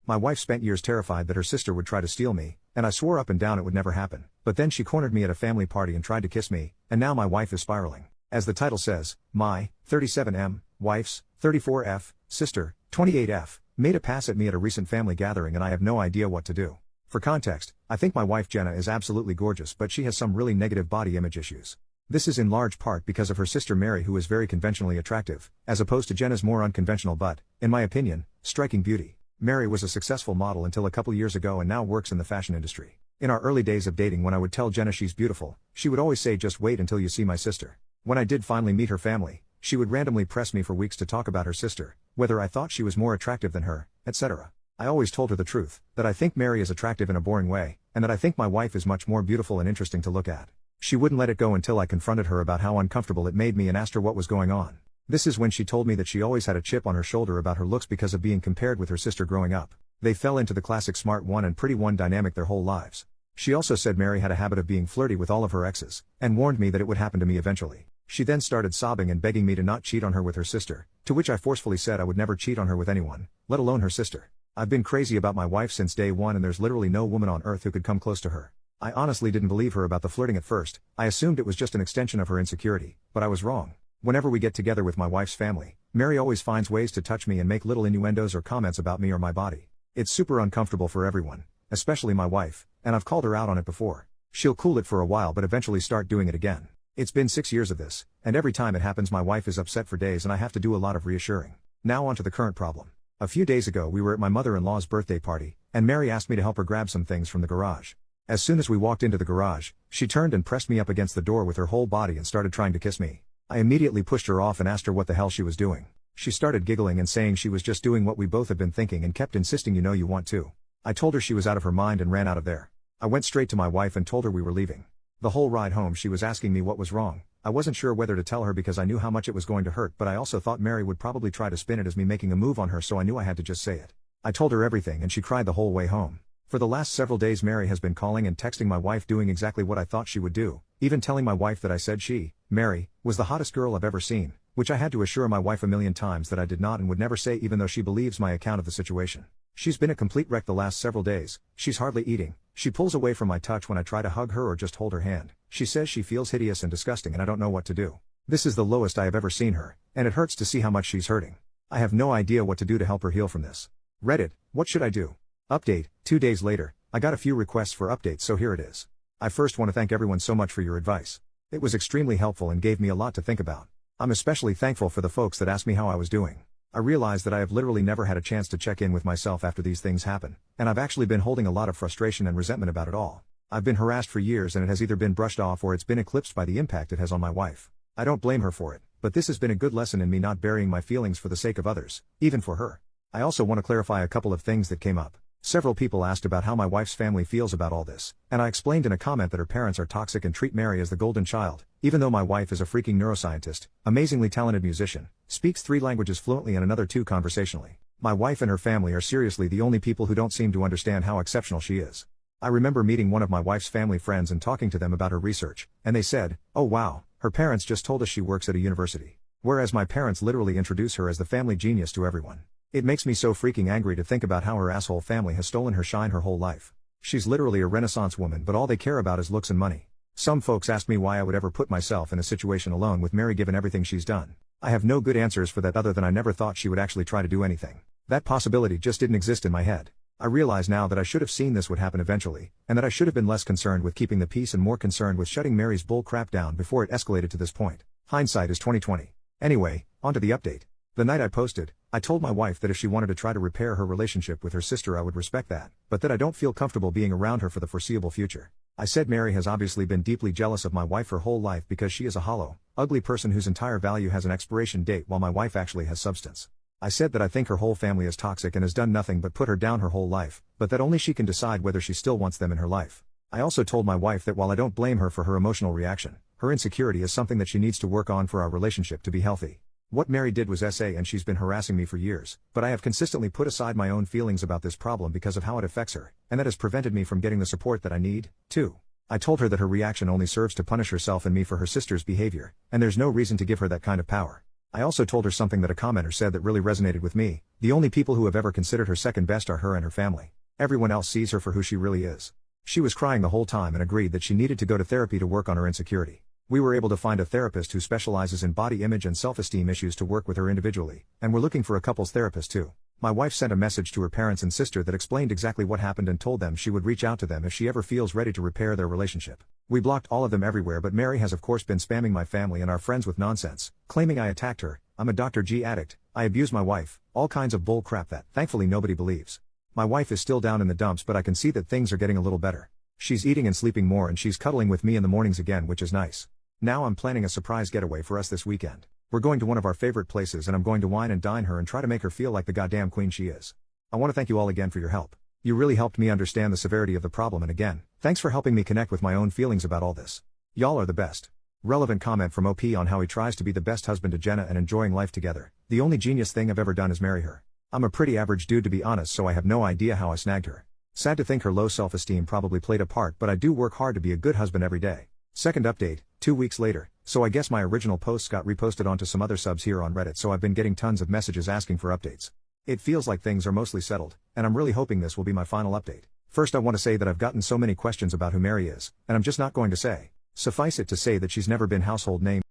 My wife spent years terrified that her sister would try to steal me, and I swore up and down it would never happen. But then she cornered me at a family party and tried to kiss me, and now my wife is spiraling. As the title says, my 37M wife's 34F sister, 28F, made a pass at me at a recent family gathering and I have no idea what to do. For context, I think my wife Jenna is absolutely gorgeous, but she has some really negative body image issues. This is in large part because of her sister Mary, who is very conventionally attractive, as opposed to Jenna's more unconventional but, in my opinion, striking beauty. Mary was a successful model until a couple years ago and now works in the fashion industry. In our early days of dating, when I would tell Jenna she's beautiful, she would always say just wait until you see my sister. When I did finally meet her family, she would randomly press me for weeks to talk about her sister, whether I thought she was more attractive than her, etc. I always told her the truth, that I think Mary is attractive in a boring way, and that I think my wife is much more beautiful and interesting to look at. She wouldn't let it go until I confronted her about how uncomfortable it made me and asked her what was going on. This is when she told me that she always had a chip on her shoulder about her looks because of being compared with her sister growing up. They fell into the classic smart one and pretty one dynamic their whole lives. She also said Mary had a habit of being flirty with all of her exes, and warned me that it would happen to me eventually. She then started sobbing and begging me to not cheat on her with her sister, to which I forcefully said I would never cheat on her with anyone, let alone her sister. I've been crazy about my wife since day one and there's literally no woman on earth who could come close to her. I honestly didn't believe her about the flirting at first. I assumed it was just an extension of her insecurity, but I was wrong. Whenever we get together with my wife's family, Mary always finds ways to touch me and make little innuendos or comments about me or my body. It's super uncomfortable for everyone, especially my wife, and I've called her out on it before. She'll cool it for a while but eventually start doing it again. It's been 6 years of this, and every time it happens my wife is upset for days and I have to do a lot of reassuring. Now on to the current problem. A few days ago we were at my mother-in-law's birthday party, and Mary asked me to help her grab some things from the garage. As soon as we walked into the garage, she turned and pressed me up against the door with her whole body and started trying to kiss me. I immediately pushed her off and asked her what the hell she was doing. She started giggling and saying she was just doing what we both had been thinking and kept insisting you know you want to. I told her she was out of her mind and ran out of there. I went straight to my wife and told her we were leaving. The whole ride home she was asking me what was wrong. I wasn't sure whether to tell her because I knew how much it was going to hurt, but I also thought Mary would probably try to spin it as me making a move on her, so I knew I had to just say it. I told her everything and she cried the whole way home. For the last several days Mary has been calling and texting my wife doing exactly what I thought she would do, even telling my wife that I said she, Mary, was the hottest girl I've ever seen, which I had to assure my wife a million times that I did not and would never say, even though she believes my account of the situation. She's been a complete wreck the last several days. She's hardly eating. She pulls away from my touch when I try to hug her or just hold her hand. She says she feels hideous and disgusting and I don't know what to do. This is the lowest I have ever seen her, and it hurts to see how much she's hurting. I have no idea what to do to help her heal from this. Reddit, what should I do? Update, 2 days later, I got a few requests for updates, so here it is. I first want to thank everyone so much for your advice. It was extremely helpful and gave me a lot to think about. I'm especially thankful for the folks that asked me how I was doing. I realize that I have literally never had a chance to check in with myself after these things happen, and I've actually been holding a lot of frustration and resentment about it all. I've been harassed for years and it has either been brushed off or it's been eclipsed by the impact it has on my wife. I don't blame her for it, but this has been a good lesson in me not burying my feelings for the sake of others, even for her. I also want to clarify a couple of things that came up. Several people asked about how my wife's family feels about all this, and I explained in a comment that her parents are toxic and treat Mary as the golden child, even though my wife is a freaking neuroscientist, amazingly talented musician, speaks 3 languages fluently and another 2 conversationally. My wife and her family are seriously the only people who don't seem to understand how exceptional she is. I remember meeting one of my wife's family friends and talking to them about her research, and they said, "Oh wow, her parents just told us she works at a university." Whereas my parents literally introduce her as the family genius to everyone. It makes me so freaking angry to think about how her asshole family has stolen her shine her whole life. She's literally a renaissance woman, but all they care about is looks and money. Some folks asked me why I would ever put myself in a situation alone with Mary given everything she's done. I have no good answers for that other than I never thought she would actually try to do anything. That possibility just didn't exist in my head. I realize now that I should have seen this would happen eventually, and that I should have been less concerned with keeping the peace and more concerned with shutting Mary's bull crap down before it escalated to this point. Hindsight is 20/20. Anyway, on to the update. The night I posted, I told my wife that if she wanted to try to repair her relationship with her sister I would respect that, but that I don't feel comfortable being around her for the foreseeable future. I said Mary has obviously been deeply jealous of my wife her whole life because she is a hollow, ugly person whose entire value has an expiration date while my wife actually has substance. I said that I think her whole family is toxic and has done nothing but put her down her whole life, but that only she can decide whether she still wants them in her life. I also told my wife that while I don't blame her for her emotional reaction, her insecurity is something that she needs to work on for our relationship to be healthy. What Mary did was SA and she's been harassing me for years, but I have consistently put aside my own feelings about this problem because of how it affects her, and that has prevented me from getting the support that I need. 2. I told her that her reaction only serves to punish herself and me for her sister's behavior, and there's no reason to give her that kind of power. I also told her something that a commenter said that really resonated with me: the only people who have ever considered her second best are her and her family. Everyone else sees her for who she really is. She was crying the whole time and agreed that she needed to go to therapy to work on her insecurity. We were able to find a therapist who specializes in body image and self-esteem issues to work with her individually, and we're looking for a couples therapist too. My wife sent a message to her parents and sister that explained exactly what happened and told them she would reach out to them if she ever feels ready to repair their relationship. We blocked all of them everywhere, but Mary has of course been spamming my family and our friends with nonsense, claiming I attacked her, I'm a Dr. G addict, I abuse my wife, all kinds of bull crap that, thankfully, nobody believes. My wife is still down in the dumps, but I can see that things are getting a little better. She's eating and sleeping more and she's cuddling with me in the mornings again, which is nice. Now I'm planning a surprise getaway for us this weekend. We're going to one of our favorite places and I'm going to wine and dine her and try to make her feel like the goddamn queen she is. I want to thank you all again for your help. You really helped me understand the severity of the problem, and again, thanks for helping me connect with my own feelings about all this. Y'all are the best. Relevant comment from OP on how he tries to be the best husband to Jenna and enjoying life together. The only genius thing I've ever done is marry her. I'm a pretty average dude to be honest, so I have no idea how I snagged her. Sad to think her low self-esteem probably played a part, but I do work hard to be a good husband every day. Second update, 2 weeks later, so I guess my original posts got reposted onto some other subs here on Reddit, so I've been getting tons of messages asking for updates. It feels like things are mostly settled, and I'm really hoping this will be my final update. First, I want to say that I've gotten so many questions about who Mary is, and I'm just not going to say. Suffice it to say that she's never been household name.